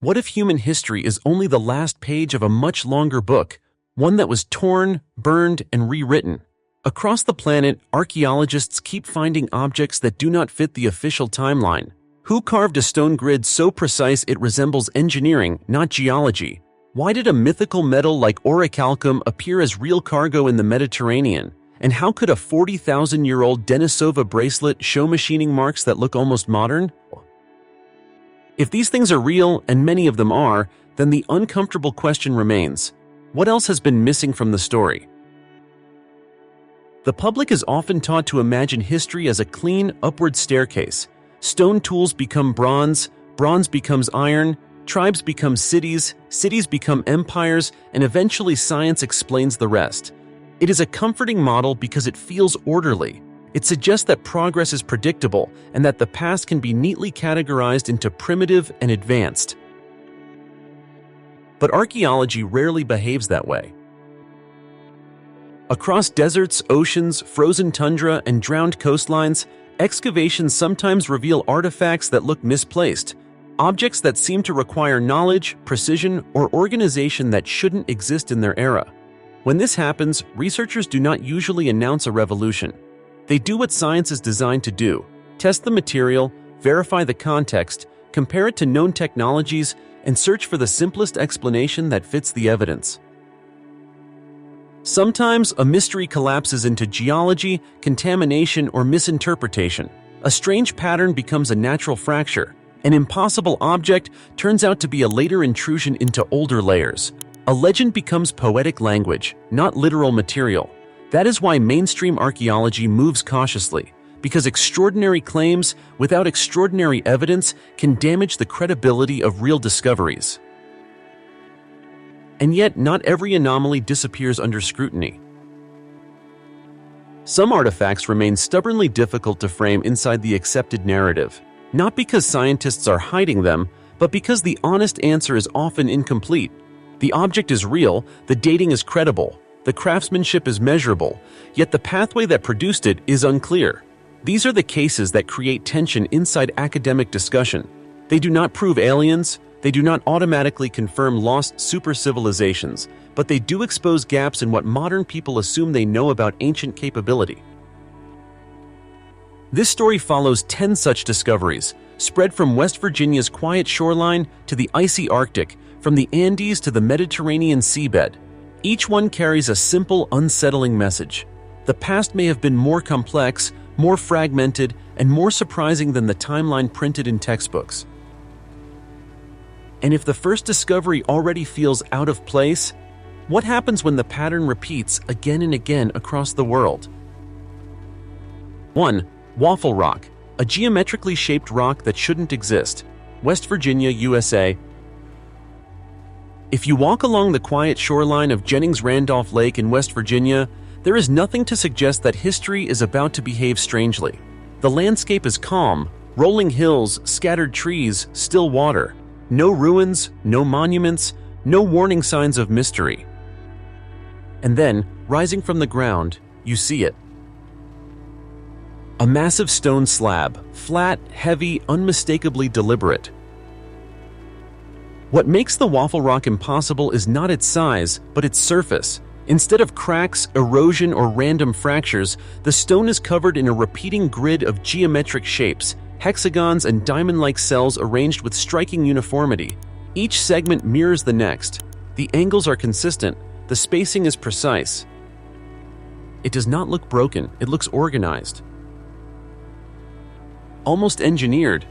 What if human history is only the last page of a much longer book, one that was torn, burned, and rewritten? Across the planet, archaeologists keep finding objects that do not fit the official timeline. Who carved a stone grid so precise it resembles engineering, not geology? Why did a mythical metal like orichalcum appear as real cargo in the Mediterranean? And how could a 40,000-year-old Denisova bracelet show machining marks that look almost modern? If these things are real, and many of them are, then the uncomfortable question remains: what else has been missing from the story? The public is often taught to imagine history as a clean, upward staircase. Stone tools become bronze, bronze becomes iron, tribes become cities, cities become empires, and eventually science explains the rest. It is a comforting model because it feels orderly. It suggests that progress is predictable and that the past can be neatly categorized into primitive and advanced. But archaeology rarely behaves that way. Across deserts, oceans, frozen tundra, and drowned coastlines, excavations sometimes reveal artifacts that look misplaced, objects that seem to require knowledge, precision, or organization that shouldn't exist in their era. When this happens, researchers do not usually announce a revolution. They do what science is designed to do: test the material, verify the context, compare it to known technologies, and search for the simplest explanation that fits the evidence. Sometimes a mystery collapses into geology, contamination, or misinterpretation. A strange pattern becomes a natural fracture. An impossible object turns out to be a later intrusion into older layers. A legend becomes poetic language, not literal material. That is why mainstream archaeology moves cautiously, because extraordinary claims without extraordinary evidence can damage the credibility of real discoveries. And yet, not every anomaly disappears under scrutiny. Some artifacts remain stubbornly difficult to frame inside the accepted narrative, not because scientists are hiding them, but because the honest answer is often incomplete. The object is real, the dating is credible, the craftsmanship is measurable, yet the pathway that produced it is unclear. These are the cases that create tension inside academic discussion. They do not prove aliens, they do not automatically confirm lost super-civilizations, but they do expose gaps in what modern people assume they know about ancient capability. This story follows 10 such discoveries, spread from West Virginia's quiet shoreline to the icy Arctic, from the Andes to the Mediterranean seabed. Each one carries a simple, unsettling message. The past may have been more complex, more fragmented, and more surprising than the timeline printed in textbooks. And if the first discovery already feels out of place, what happens when the pattern repeats again and again across the world? 1. Waffle rock, a geometrically shaped rock that shouldn't exist. West Virginia, USA. If you walk along the quiet shoreline of Jennings-Randolph Lake in West Virginia, there is nothing to suggest that history is about to behave strangely. The landscape is calm: rolling hills, scattered trees, still water. No ruins, no monuments, no warning signs of mystery. And then, rising from the ground, you see it. A massive stone slab, flat, heavy, unmistakably deliberate. What makes the waffle rock impossible is not its size, but its surface. Instead of cracks, erosion, or random fractures, the stone is covered in a repeating grid of geometric shapes, hexagons and diamond-like cells arranged with striking uniformity. Each segment mirrors the next. The angles are consistent. The spacing is precise. It does not look broken. It looks organized. Almost engineered.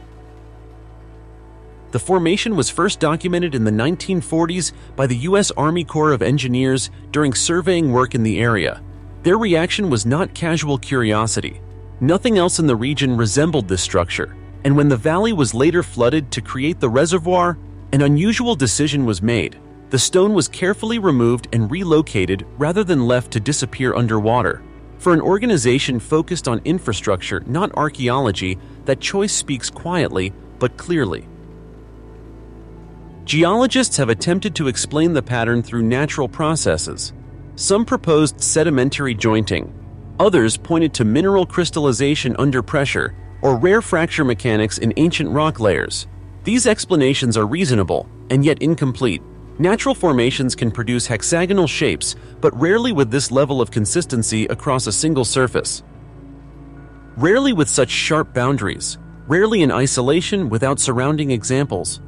The formation was first documented in the 1940s by the U.S. Army Corps of Engineers during surveying work in the area. Their reaction was not casual curiosity. Nothing else in the region resembled this structure, and when the valley was later flooded to create the reservoir, an unusual decision was made. The stone was carefully removed and relocated rather than left to disappear underwater. For an organization focused on infrastructure, not archaeology, that choice speaks quietly but clearly. Geologists have attempted to explain the pattern through natural processes. Some proposed sedimentary jointing. Others pointed to mineral crystallization under pressure or rare fracture mechanics in ancient rock layers. These explanations are reasonable, and yet incomplete. Natural formations can produce hexagonal shapes, but rarely with this level of consistency across a single surface. Rarely with such sharp boundaries, rarely in isolation without surrounding examples.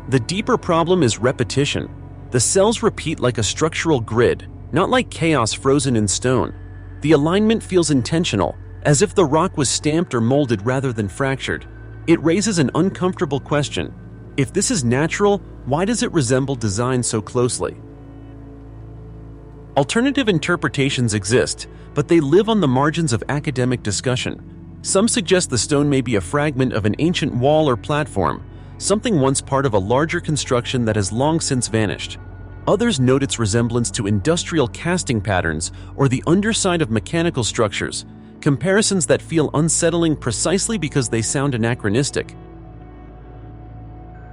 The deeper problem is repetition. The cells repeat like a structural grid, not like chaos frozen in stone. The alignment feels intentional, as if the rock was stamped or molded rather than fractured. It raises an uncomfortable question. If this is natural, why does it resemble design so closely? Alternative interpretations exist, but they live on the margins of academic discussion. Some suggest the stone may be a fragment of an ancient wall or platform, something once part of a larger construction that has long since vanished. Others note its resemblance to industrial casting patterns or the underside of mechanical structures, comparisons that feel unsettling precisely because they sound anachronistic.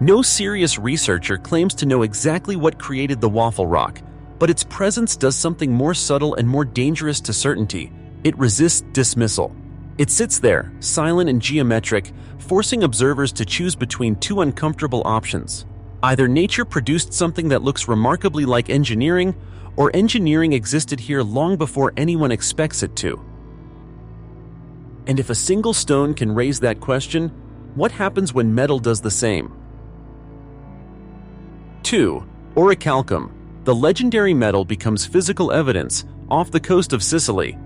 No serious researcher claims to know exactly what created the waffle rock, but its presence does something more subtle and more dangerous to certainty. It resists dismissal. It sits there, silent and geometric, forcing observers to choose between two uncomfortable options. Either nature produced something that looks remarkably like engineering, or engineering existed here long before anyone expects it to. And if a single stone can raise that question, what happens when metal does the same? 2. Orichalcum. The legendary metal becomes physical evidence off the coast of Sicily.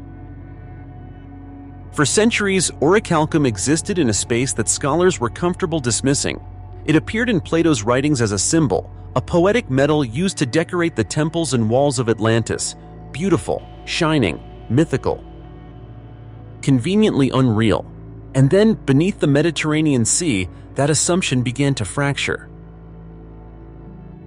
For centuries, orichalcum existed in a space that scholars were comfortable dismissing. It appeared in Plato's writings as a symbol, a poetic metal used to decorate the temples and walls of Atlantis. Beautiful, shining, mythical, conveniently unreal. And then, beneath the Mediterranean Sea, that assumption began to fracture.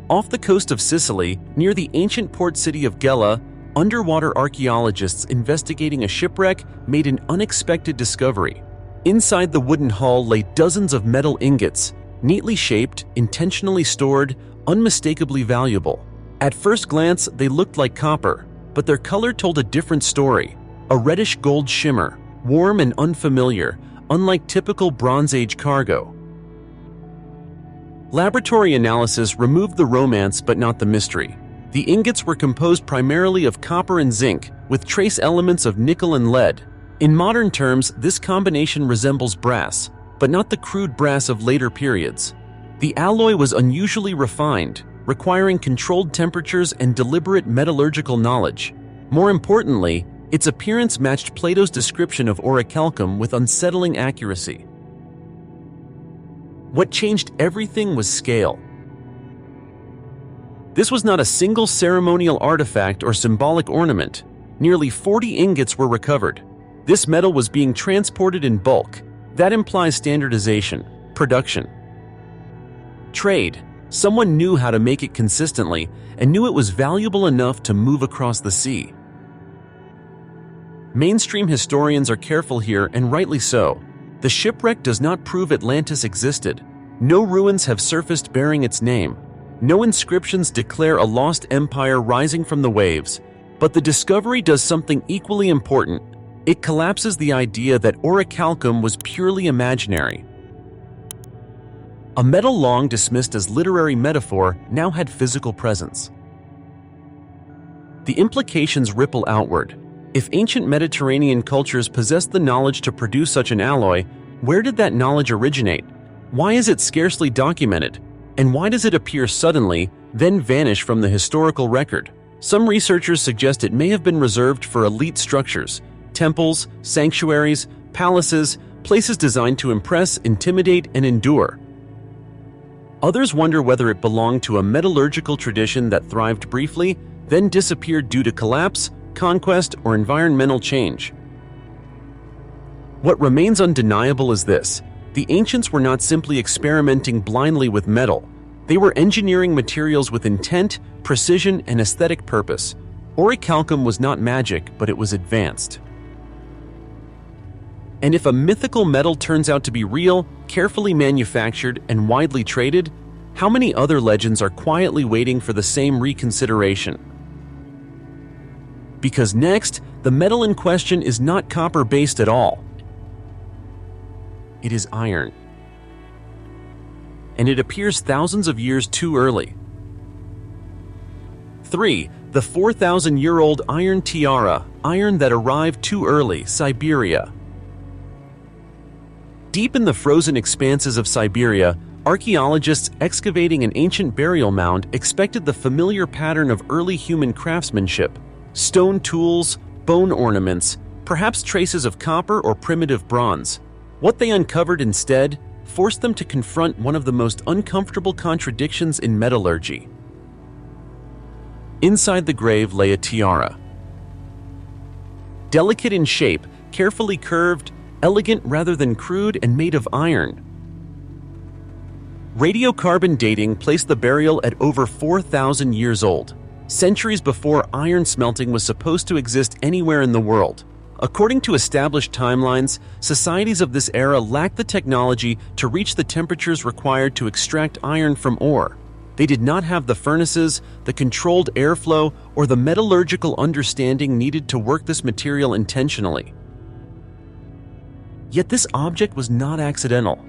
Off the coast of Sicily, near the ancient port city of Gela, underwater archaeologists investigating a shipwreck made an unexpected discovery. Inside the wooden hull lay dozens of metal ingots, neatly shaped, intentionally stored, unmistakably valuable. At first glance, they looked like copper, but their color told a different story, a reddish gold shimmer, warm and unfamiliar, unlike typical Bronze Age cargo. Laboratory analysis removed the romance but not the mystery. The ingots were composed primarily of copper and zinc, with trace elements of nickel and lead. In modern terms, this combination resembles brass, but not the crude brass of later periods. The alloy was unusually refined, requiring controlled temperatures and deliberate metallurgical knowledge. More importantly, its appearance matched Plato's description of orichalcum with unsettling accuracy. What changed everything was scale. This was not a single ceremonial artifact or symbolic ornament. Nearly 40 ingots were recovered. This metal was being transported in bulk. That implies standardization, production, trade. Someone knew how to make it consistently and knew it was valuable enough to move across the sea. Mainstream historians are careful here, and rightly so. The shipwreck does not prove Atlantis existed. No ruins have surfaced bearing its name. No inscriptions declare a lost empire rising from the waves. But the discovery does something equally important. It collapses the idea that orichalcum was purely imaginary. A metal long dismissed as literary metaphor now had physical presence. The implications ripple outward. If ancient Mediterranean cultures possessed the knowledge to produce such an alloy, where did that knowledge originate? Why is it scarcely documented? And why does it appear suddenly, then vanish from the historical record? Some researchers suggest it may have been reserved for elite structures, temples, sanctuaries, palaces, places designed to impress, intimidate, and endure. Others wonder whether it belonged to a metallurgical tradition that thrived briefly, then disappeared due to collapse, conquest, or environmental change. What remains undeniable is this: the ancients were not simply experimenting blindly with metal. They were engineering materials with intent, precision, and aesthetic purpose. Orichalcum was not magic, but it was advanced. And if a mythical metal turns out to be real, carefully manufactured, and widely traded, how many other legends are quietly waiting for the same reconsideration? Because next, the metal in question is not copper-based at all. It is iron. and it appears thousands of years too early. 3. The 4,000-year-old iron tiara, iron that arrived too early, Siberia. Deep in the frozen expanses of Siberia, archaeologists excavating an ancient burial mound expected the familiar pattern of early human craftsmanship: stone tools, bone ornaments, perhaps traces of copper or primitive bronze. What they uncovered instead forced them to confront one of the most uncomfortable contradictions in metallurgy. Inside the grave lay a tiara. Delicate in shape, carefully curved, elegant rather than crude, and made of iron. Radiocarbon dating placed the burial at over 4,000 years old, centuries before iron smelting was supposed to exist anywhere in the world. According to established timelines, societies of this era lacked the technology to reach the temperatures required to extract iron from ore. They did not have the furnaces, the controlled airflow, or the metallurgical understanding needed to work this material intentionally. Yet this object was not accidental.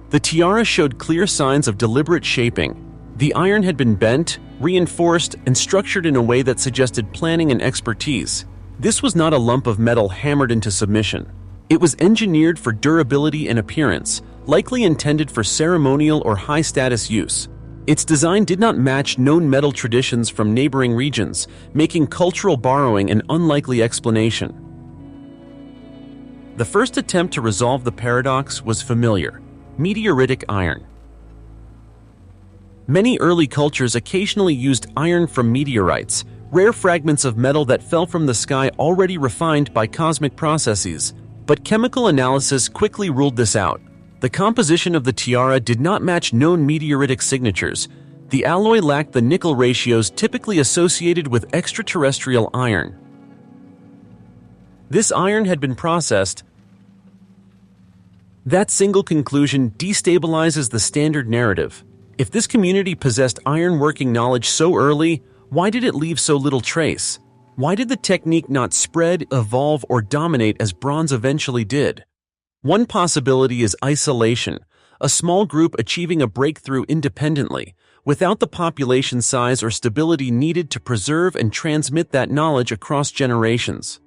The tiara showed clear signs of deliberate shaping. The iron had been bent, reinforced, and structured in a way that suggested planning and expertise. This was not a lump of metal hammered into submission. It was engineered for durability and appearance, likely intended for ceremonial or high-status use. Its design did not match known metal traditions from neighboring regions, making cultural borrowing an unlikely explanation. The first attempt to resolve the paradox was familiar: meteoritic iron. Many early cultures occasionally used iron from meteorites, rare fragments of metal that fell from the sky already refined by cosmic processes. But chemical analysis quickly ruled this out. The composition of the tiara did not match known meteoritic signatures. The alloy lacked the nickel ratios typically associated with extraterrestrial iron. This iron had been processed. That single conclusion destabilizes the standard narrative. If this community possessed iron-working knowledge so early, why did it leave so little trace? Why did the technique not spread, evolve, or dominate as bronze eventually did? One possibility is isolation, a small group achieving a breakthrough independently, without the population size or stability needed to preserve and transmit that knowledge across generations.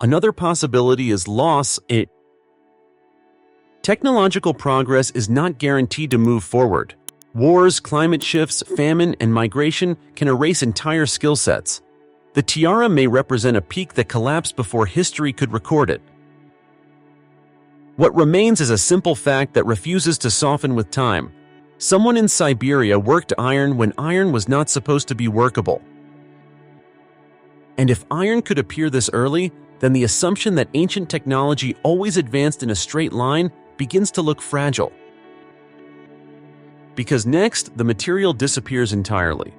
Another possibility is loss. Technological progress is not guaranteed to move forward. Wars, climate shifts, famine, and migration can erase entire skill sets. The tiara may represent a peak that collapsed before history could record it. What remains is a simple fact that refuses to soften with time. Someone in Siberia worked iron when iron was not supposed to be workable. And if iron could appear this early, then the assumption that ancient technology always advanced in a straight line begins to look fragile. Because next, the material disappears entirely,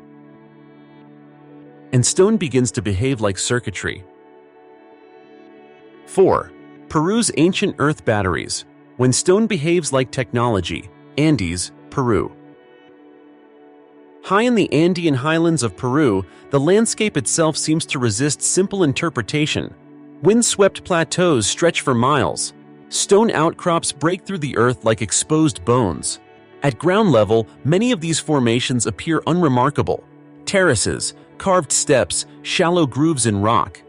and stone begins to behave like circuitry. 4. Peru's ancient earth batteries. When stone behaves like technology. Andes, Peru. High in the Andean highlands of Peru, the landscape itself seems to resist simple interpretation. Wind-swept plateaus stretch for miles. Stone outcrops break through the earth like exposed bones. At ground level, many of these formations appear unremarkable. Terraces, carved steps, shallow grooves in rock.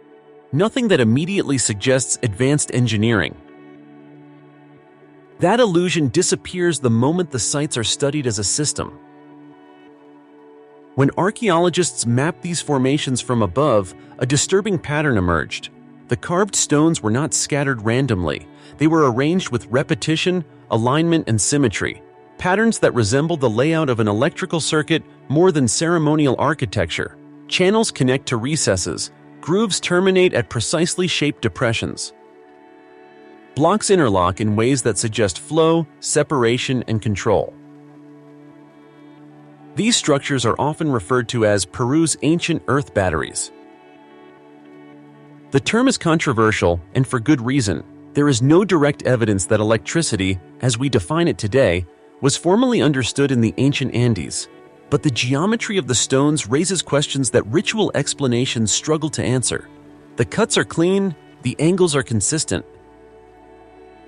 Nothing that immediately suggests advanced engineering. That illusion disappears the moment the sites are studied as a system. When archaeologists mapped these formations from above, a disturbing pattern emerged. The carved stones were not scattered randomly. They were arranged with repetition, alignment, and symmetry. Patterns that resemble the layout of an electrical circuit more than ceremonial architecture. Channels connect to recesses. Grooves terminate at precisely shaped depressions. Blocks interlock in ways that suggest flow, separation, and control. These structures are often referred to as Peru's ancient earth batteries. The term is controversial, and for good reason. There is no direct evidence that electricity, as we define it today, was formally understood in the ancient Andes, but the geometry of the stones raises questions that ritual explanations struggle to answer. The cuts are clean, the angles are consistent.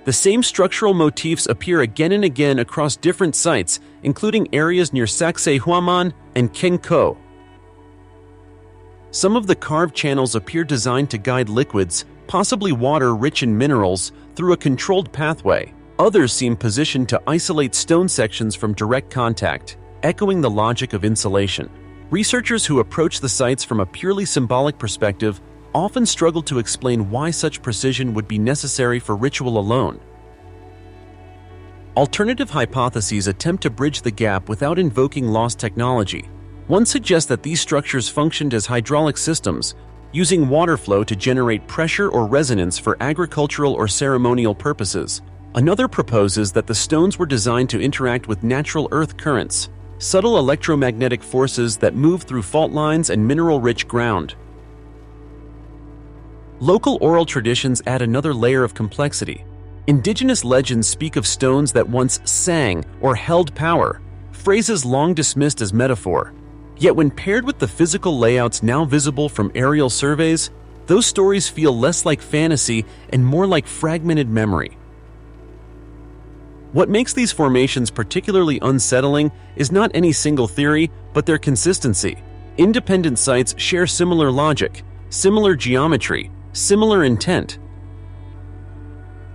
The same structural motifs appear again and again across different sites, including areas near Sacsayhuaman and Kenko. Some of the carved channels appear designed to guide liquids, possibly water rich in minerals, through a controlled pathway. Others seem positioned to isolate stone sections from direct contact, echoing the logic of insulation. Researchers who approach the sites from a purely symbolic perspective often struggle to explain why such precision would be necessary for ritual alone. Alternative hypotheses attempt to bridge the gap without invoking lost technology. One suggests that these structures functioned as hydraulic systems, using water flow to generate pressure or resonance for agricultural or ceremonial purposes. Another proposes that the stones were designed to interact with natural earth currents, subtle electromagnetic forces that move through fault lines and mineral-rich ground. Local oral traditions add another layer of complexity. Indigenous legends speak of stones that once sang or held power, phrases long dismissed as metaphor. Yet when paired with the physical layouts now visible from aerial surveys, those stories feel less like fantasy and more like fragmented memory. What makes these formations particularly unsettling is not any single theory, but their consistency. Independent sites share similar logic, similar geometry, similar intent.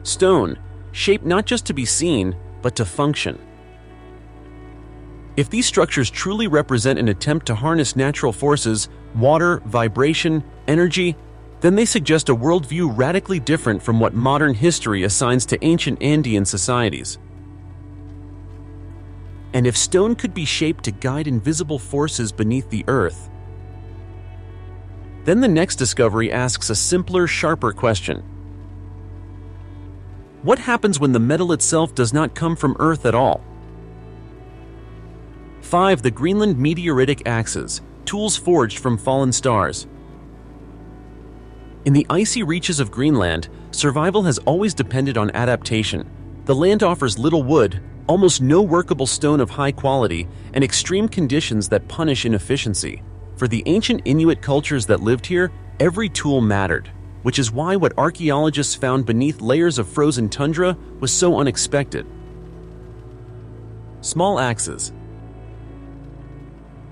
Stone, shaped not just to be seen, but to function. If these structures truly represent an attempt to harness natural forces, water, vibration, energy, then they suggest a worldview radically different from what modern history assigns to ancient Andean societies. And if stone could be shaped to guide invisible forces beneath the earth, then the next discovery asks a simpler, sharper question. What happens when the metal itself does not come from Earth at all? 5. The Greenland meteoritic axes, tools forged from fallen stars. In the icy reaches of Greenland, survival has always depended on adaptation. The land offers little wood, almost no workable stone of high quality, and extreme conditions that punish inefficiency. For the ancient Inuit cultures that lived here, every tool mattered, which is why what archaeologists found beneath layers of frozen tundra was so unexpected. Small axes.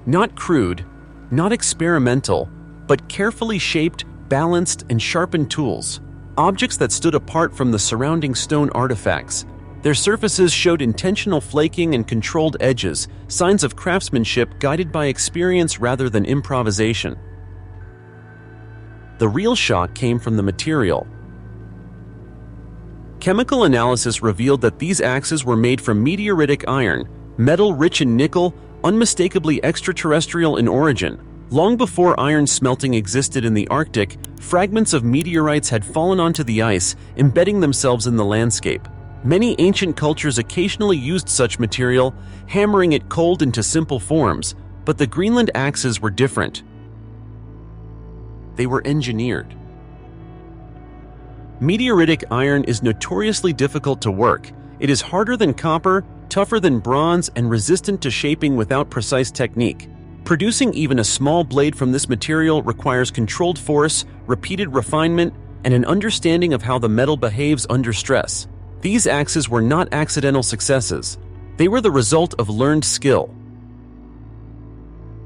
Not crude, not experimental, but carefully shaped, balanced, and sharpened tools. Objects that stood apart from the surrounding stone artifacts. Their surfaces showed intentional flaking and controlled edges, signs of craftsmanship guided by experience rather than improvisation. The real shock came from the material. Chemical analysis revealed that these axes were made from meteoritic iron, metal rich in nickel, unmistakably extraterrestrial in origin. Long before iron smelting existed in the Arctic, fragments of meteorites had fallen onto the ice, embedding themselves in the landscape. Many ancient cultures occasionally used such material, hammering it cold into simple forms, but the Greenland axes were different. They were engineered. Meteoritic iron is notoriously difficult to work. It is harder than copper, tougher than bronze, and resistant to shaping without precise technique. Producing even a small blade from this material requires controlled force, repeated refinement, and an understanding of how the metal behaves under stress. These axes were not accidental successes. They were the result of learned skill.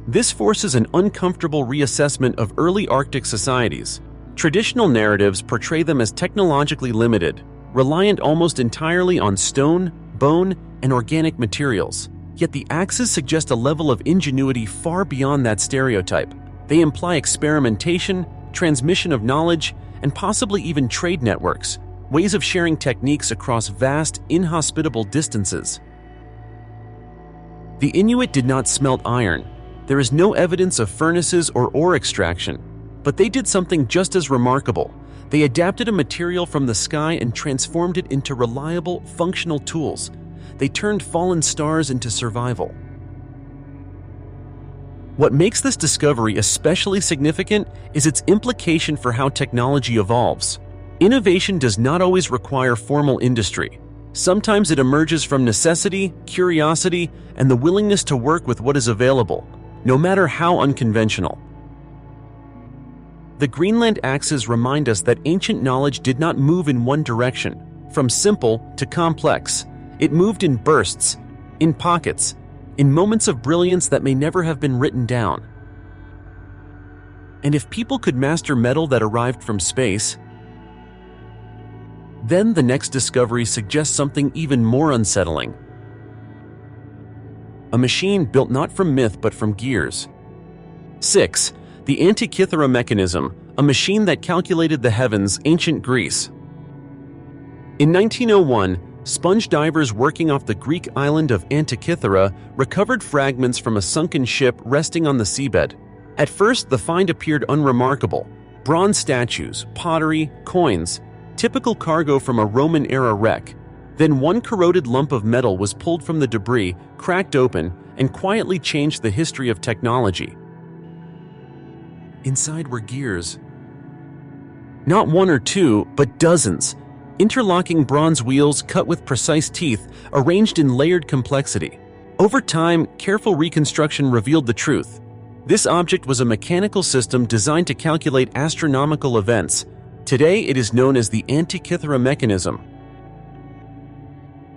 This forces an uncomfortable reassessment of early Arctic societies. Traditional narratives portray them as technologically limited, reliant almost entirely on stone, bone, and organic materials. Yet the axes suggest a level of ingenuity far beyond that stereotype. They imply experimentation, transmission of knowledge, and possibly even trade networks, ways of sharing techniques across vast, inhospitable distances. The Inuit did not smelt iron. There is no evidence of furnaces or ore extraction, but they did something just as remarkable. They adapted a material from the sky and transformed it into reliable, functional tools. They turned fallen stars into survival. What makes this discovery especially significant is its implication for how technology evolves. Innovation does not always require formal industry. Sometimes it emerges from necessity, curiosity, and the willingness to work with what is available, no matter how unconventional. The Greenland axes remind us that ancient knowledge did not move in one direction. from simple to complex. It moved in bursts, in pockets, in moments of brilliance that may never have been written down. And if people could master metal that arrived from space, then the next discovery suggests something even more unsettling. A machine built not from myth but from gears. 6. The Antikythera mechanism, a machine that calculated the heavens, ancient Greece. In 1901, sponge divers working off the Greek island of Antikythera recovered fragments from a sunken ship resting on the seabed. At first, the find appeared unremarkable. Bronze statues, pottery, coins, typical cargo from a Roman-era wreck. Then one corroded lump of metal was pulled from the debris, cracked open, and quietly changed the history of technology. Inside were gears. Not one or two, but dozens. Interlocking bronze wheels cut with precise teeth, arranged in layered complexity. Over time, careful reconstruction revealed the truth. This object was a mechanical system designed to calculate astronomical events. Today, it is known as the Antikythera mechanism.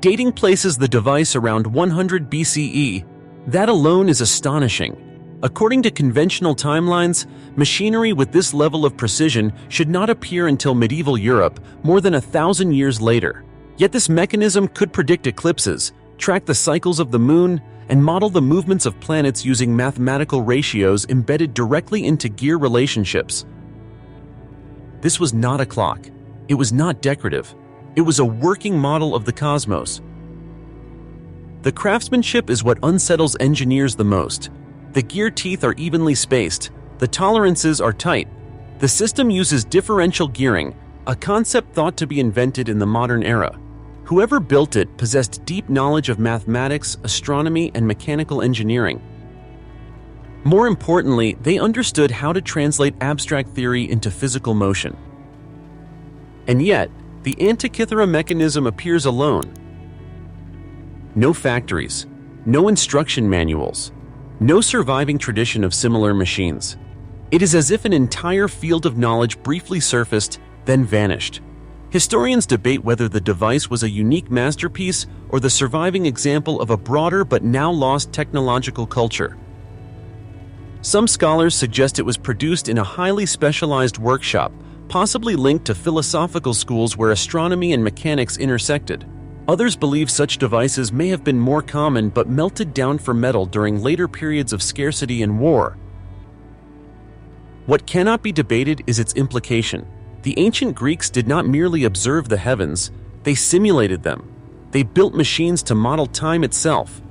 Dating places the device around 100 BCE. That alone is astonishing. According to conventional timelines, machinery with this level of precision should not appear until medieval Europe, more than 1,000 years later. Yet this mechanism could predict eclipses, track the cycles of the moon, and model the movements of planets using mathematical ratios embedded directly into gear relationships. This was not a clock. It was not decorative. It was a working model of the cosmos. The craftsmanship is what unsettles engineers the most. The gear teeth are evenly spaced. The tolerances are tight. The system uses differential gearing, a concept thought to be invented in the modern era. Whoever built it possessed deep knowledge of mathematics, astronomy, and mechanical engineering. More importantly, they understood how to translate abstract theory into physical motion. And yet, the Antikythera mechanism appears alone. No factories, no instruction manuals, no surviving tradition of similar machines. It is as if an entire field of knowledge briefly surfaced, then vanished. Historians debate whether the device was a unique masterpiece or the surviving example of a broader but now lost technological culture. Some scholars suggest it was produced in a highly specialized workshop, possibly linked to philosophical schools where astronomy and mechanics intersected. Others believe such devices may have been more common but melted down for metal during later periods of scarcity and war. What cannot be debated is its implication. The ancient Greeks did not merely observe the heavens, they simulated them. They built machines to model time itself.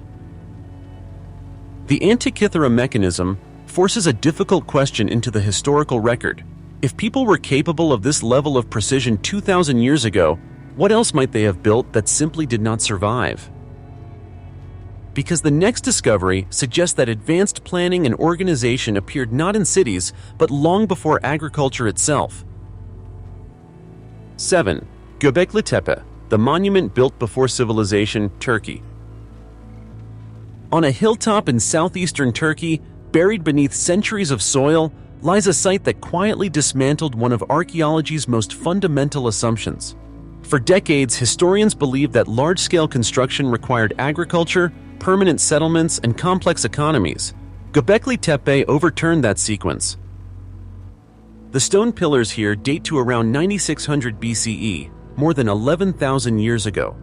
The Antikythera mechanism forces a difficult question into the historical record. If people were capable of this level of precision 2,000 years ago, what else might they have built that simply did not survive? Because the next discovery suggests that advanced planning and organization appeared not in cities, but long before agriculture itself. 7. Göbekli Tepe, the monument built before civilization, Turkey. On a hilltop in southeastern Turkey, buried beneath centuries of soil, lies a site that quietly dismantled one of archaeology's most fundamental assumptions. For decades, historians believed that large-scale construction required agriculture, permanent settlements, and complex economies. Göbekli Tepe overturned that sequence. The stone pillars here date to around 9600 BCE, more than 11,000 years ago.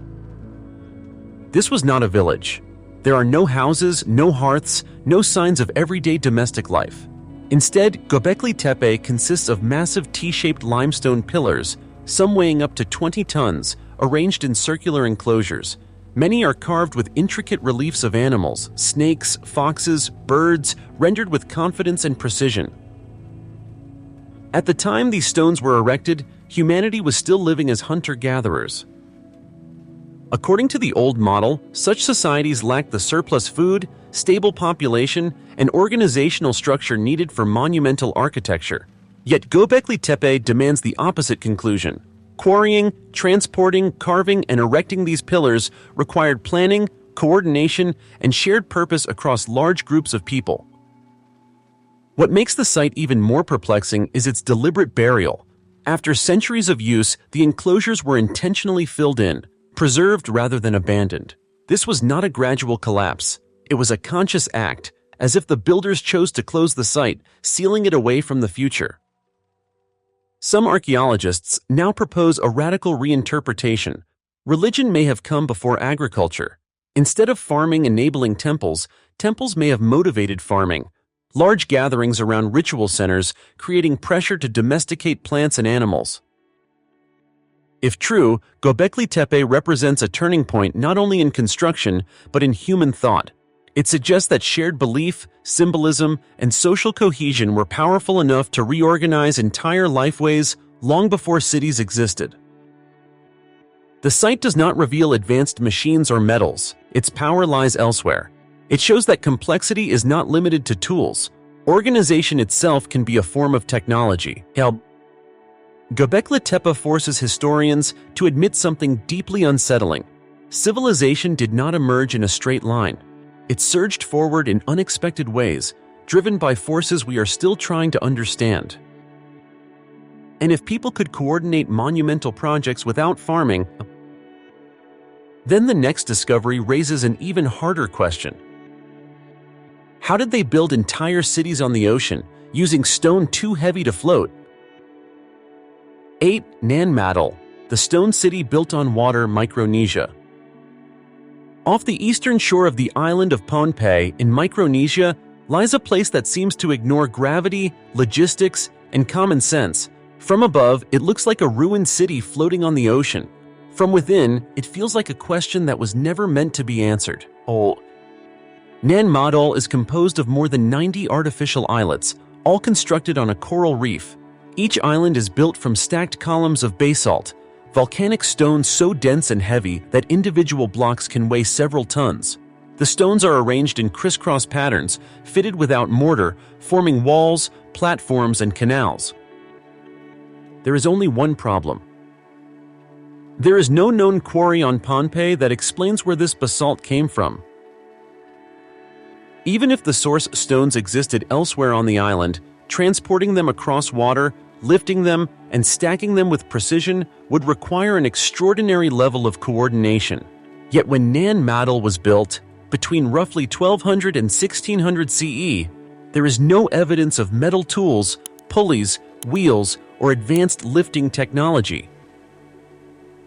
This was not a village. There are no houses, no hearths, no signs of everyday domestic life. Instead, Göbekli Tepe consists of massive T-shaped limestone pillars, some weighing up to 20 tons, arranged in circular enclosures. Many are carved with intricate reliefs of animals, snakes, foxes, birds, rendered with confidence and precision. At the time these stones were erected, humanity was still living as hunter-gatherers. According to the old model, such societies lacked the surplus food, stable population, and organizational structure needed for monumental architecture. Yet Göbekli Tepe demands the opposite conclusion. Quarrying, transporting, carving, and erecting these pillars required planning, coordination, and shared purpose across large groups of people. What makes the site even more perplexing is its deliberate burial. After centuries of use, the enclosures were intentionally filled in, preserved rather than abandoned. This was not a gradual collapse. It was a conscious act, as if the builders chose to close the site, sealing it away from the future. Some archaeologists now propose a radical reinterpretation. Religion may have come before agriculture. Instead of farming enabling temples, temples may have motivated farming. Large gatherings around ritual centers, creating pressure to domesticate plants and animals. If true, Göbekli Tepe represents a turning point not only in construction, but in human thought. It suggests that shared belief, symbolism, and social cohesion were powerful enough to reorganize entire lifeways long before cities existed. The site does not reveal advanced machines or metals. Its power lies elsewhere. It shows that complexity is not limited to tools. Organization itself can be a form of technology. Göbekli Tepe forces historians to admit something deeply unsettling. Civilization did not emerge in a straight line. It surged forward in unexpected ways, driven by forces we are still trying to understand. And if people could coordinate monumental projects without farming, then the next discovery raises an even harder question. How did they build entire cities on the ocean, using stone too heavy to float? 8. Nan Madol, the stone city built on water, Micronesia. Off the eastern shore of the island of Pohnpei in Micronesia lies a place that seems to ignore gravity, logistics, and common sense. From above, it looks like a ruined city floating on the ocean. From within, it feels like a question that was never meant to be answered. Nan Madol is composed of more than 90 artificial islets, all constructed on a coral reef. Each island is built from stacked columns of basalt, volcanic stones so dense and heavy that individual blocks can weigh several tons. The stones are arranged in crisscross patterns, fitted without mortar, forming walls, platforms, and canals. There is only one problem. There is no known quarry on Pohnpei that explains where this basalt came from. Even if the source stones existed elsewhere on the island, transporting them across water, lifting them, and stacking them with precision would require an extraordinary level of coordination. Yet when Nan Madol was built, between roughly 1200 and 1600 CE, there is no evidence of metal tools, pulleys, wheels, or advanced lifting technology.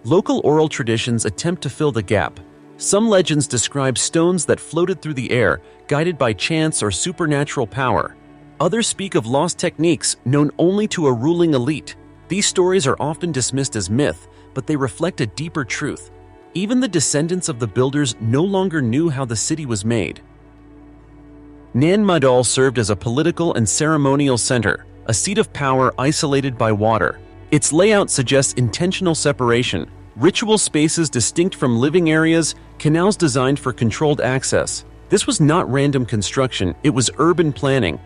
Local oral traditions attempt to fill the gap. Some legends describe stones that floated through the air, guided by chance or supernatural power. Others speak of lost techniques known only to a ruling elite. These stories are often dismissed as myth, but they reflect a deeper truth. Even the descendants of the builders no longer knew how the city was made. Nan Madol served as a political and ceremonial center, a seat of power isolated by water. Its layout suggests intentional separation, ritual spaces distinct from living areas, canals designed for controlled access. This was not random construction, it was urban planning.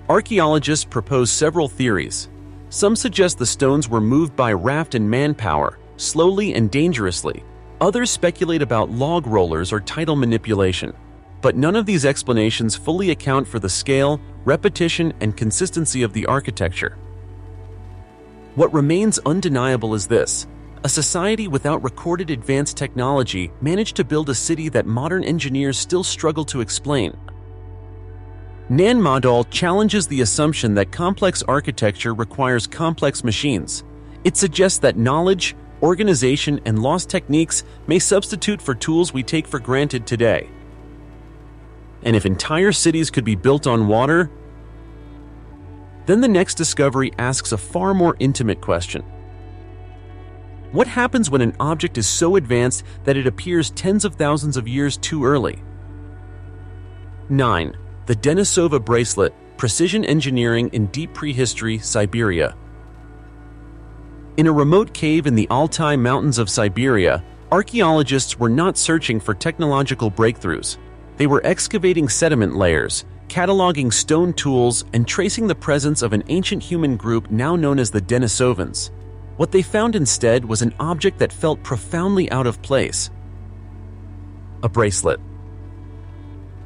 Archaeologists propose several theories. Some suggest the stones were moved by raft and manpower, slowly and dangerously. Others speculate about log rollers or tidal manipulation. But none of these explanations fully account for the scale, repetition, and consistency of the architecture. What remains undeniable is this: a society without recorded advanced technology managed to build a city that modern engineers still struggle to explain. Nan Madol challenges the assumption that complex architecture requires complex machines. It suggests that knowledge, organization, and lost techniques may substitute for tools we take for granted today. And if entire cities could be built on water, then the next discovery asks a far more intimate question. What happens when an object is so advanced that it appears tens of thousands of years too early? 9. The Denisova bracelet, precision engineering in deep prehistory, Siberia. In a remote cave in the Altai Mountains of Siberia, archaeologists were not searching for technological breakthroughs. They were excavating sediment layers, cataloging stone tools, and tracing the presence of an ancient human group now known as the Denisovans. What they found instead was an object that felt profoundly out of place. A bracelet.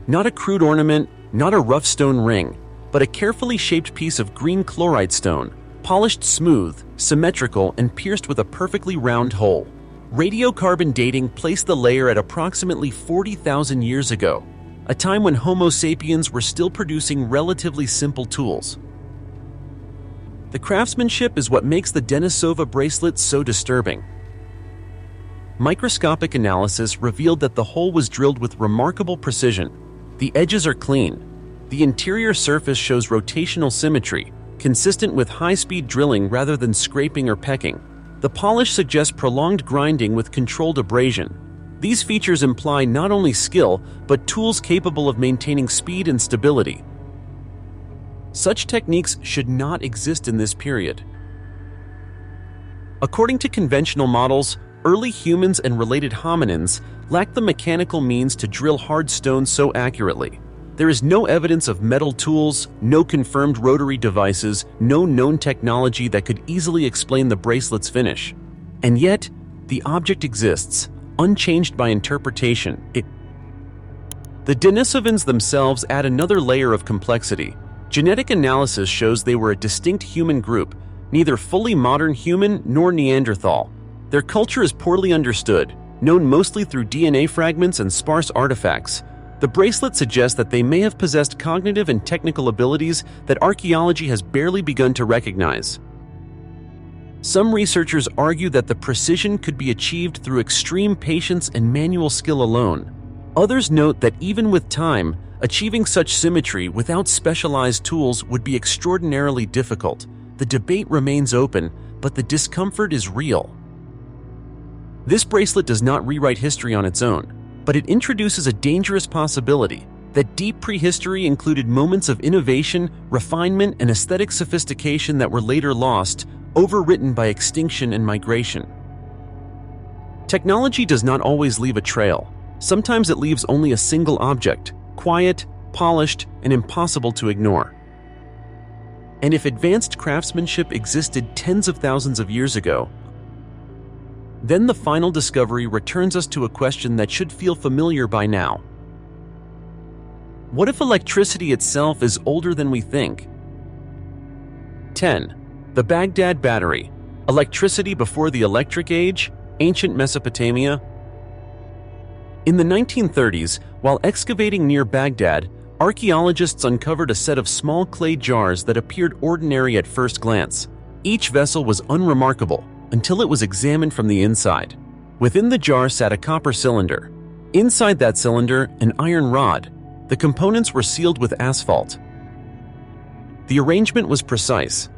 Not a crude ornament, not a rough stone ring, but a carefully shaped piece of green chlorite stone, polished smooth, symmetrical, and pierced with a perfectly round hole. Radiocarbon dating placed the layer at approximately 40,000 years ago, a time when Homo sapiens were still producing relatively simple tools. The craftsmanship is what makes the Denisova bracelet so disturbing. Microscopic analysis revealed that the hole was drilled with remarkable precision. The edges are clean. The interior surface shows rotational symmetry, consistent with high-speed drilling rather than scraping or pecking. The polish suggests prolonged grinding with controlled abrasion. These features imply not only skill, but tools capable of maintaining speed and stability. Such techniques should not exist in this period. According to conventional models, early humans and related hominins lacked the mechanical means to drill hard stones so accurately. There is no evidence of metal tools, no confirmed rotary devices, no known technology that could easily explain the bracelet's finish. And yet, the object exists, unchanged by interpretation. The Denisovans themselves add another layer of complexity. Genetic analysis shows they were a distinct human group, neither fully modern human nor Neanderthal. Their culture is poorly understood, known mostly through DNA fragments and sparse artifacts. The bracelet suggests that they may have possessed cognitive and technical abilities that archaeology has barely begun to recognize. Some researchers argue that the precision could be achieved through extreme patience and manual skill alone. Others note that even with time, achieving such symmetry without specialized tools would be extraordinarily difficult. The debate remains open, but the discomfort is real. This bracelet does not rewrite history on its own, but it introduces a dangerous possibility that deep prehistory included moments of innovation, refinement, and aesthetic sophistication that were later lost, overwritten by extinction and migration. Technology does not always leave a trail. Sometimes it leaves only a single object, quiet, polished, and impossible to ignore. And if advanced craftsmanship existed tens of thousands of years ago, then the final discovery returns us to a question that should feel familiar by now. What if electricity itself is older than we think? 10. The Baghdad Battery. Electricity before the Electric Age? Ancient Mesopotamia? In the 1930s, while excavating near Baghdad, archaeologists uncovered a set of small clay jars that appeared ordinary at first glance. Each vessel was unremarkable until it was examined from the inside. Within the jar sat a copper cylinder. Inside that cylinder, an iron rod. The components were sealed with asphalt. The arrangement was precise.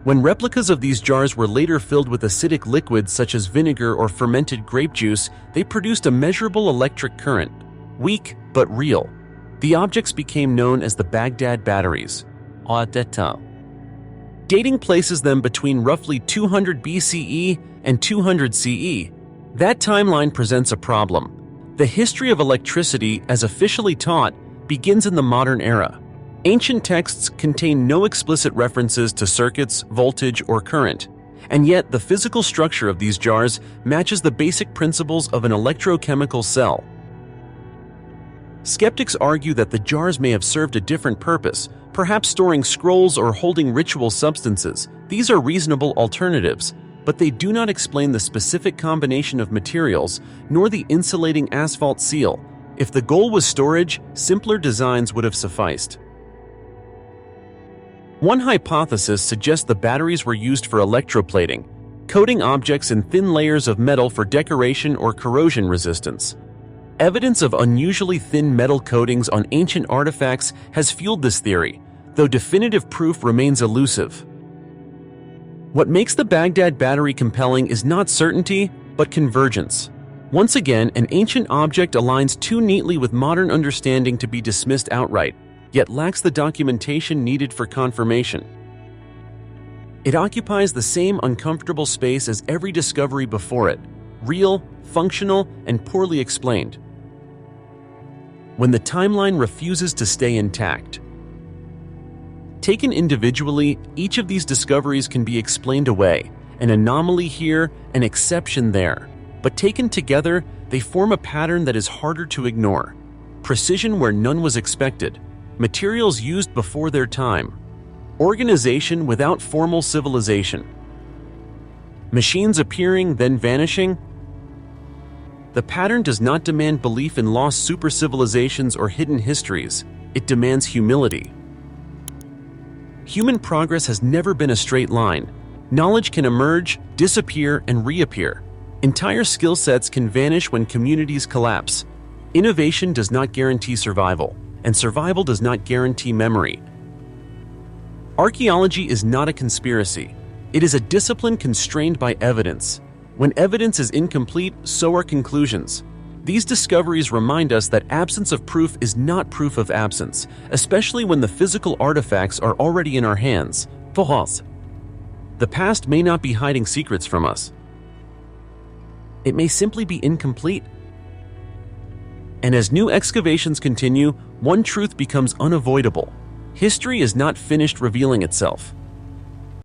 When replicas of these jars were later filled with acidic liquids such as vinegar or fermented grape juice, they produced a measurable electric current, weak but real. The objects became known as the Baghdad batteries. Dating places them between roughly 200 BCE and 200 CE. That timeline presents a problem. The history of electricity, as officially taught, begins in the modern era. Ancient texts contain no explicit references to circuits, voltage, or current, and yet the physical structure of these jars matches the basic principles of an electrochemical cell. Skeptics argue that the jars may have served a different purpose, perhaps storing scrolls or holding ritual substances. These are reasonable alternatives, but they do not explain the specific combination of materials nor the insulating asphalt seal. If the goal was storage, simpler designs would have sufficed. One hypothesis suggests the batteries were used for electroplating, coating objects in thin layers of metal for decoration or corrosion resistance. Evidence of unusually thin metal coatings on ancient artifacts has fueled this theory, though definitive proof remains elusive. What makes the Baghdad battery compelling is not certainty, but convergence. Once again, an ancient object aligns too neatly with modern understanding to be dismissed outright, yet lacks the documentation needed for confirmation. It occupies the same uncomfortable space as every discovery before it, real, functional, and poorly explained. When the timeline refuses to stay intact. Taken individually, each of these discoveries can be explained away, an anomaly here, an exception there. But taken together, they form a pattern that is harder to ignore. Precision where none was expected. Materials used before their time. Organization without formal civilization. Machines appearing, then vanishing. The pattern does not demand belief in lost super-civilizations or hidden histories. It demands humility. Human progress has never been a straight line. Knowledge can emerge, disappear, and reappear. Entire skill sets can vanish when communities collapse. Innovation does not guarantee survival, and survival does not guarantee memory. Archaeology is not a conspiracy. It is a discipline constrained by evidence. When evidence is incomplete, so are conclusions. These discoveries remind us that absence of proof is not proof of absence, especially when the physical artifacts are already in our hands. False. The past may not be hiding secrets from us. It may simply be incomplete. And as new excavations continue, one truth becomes unavoidable. History is not finished revealing itself.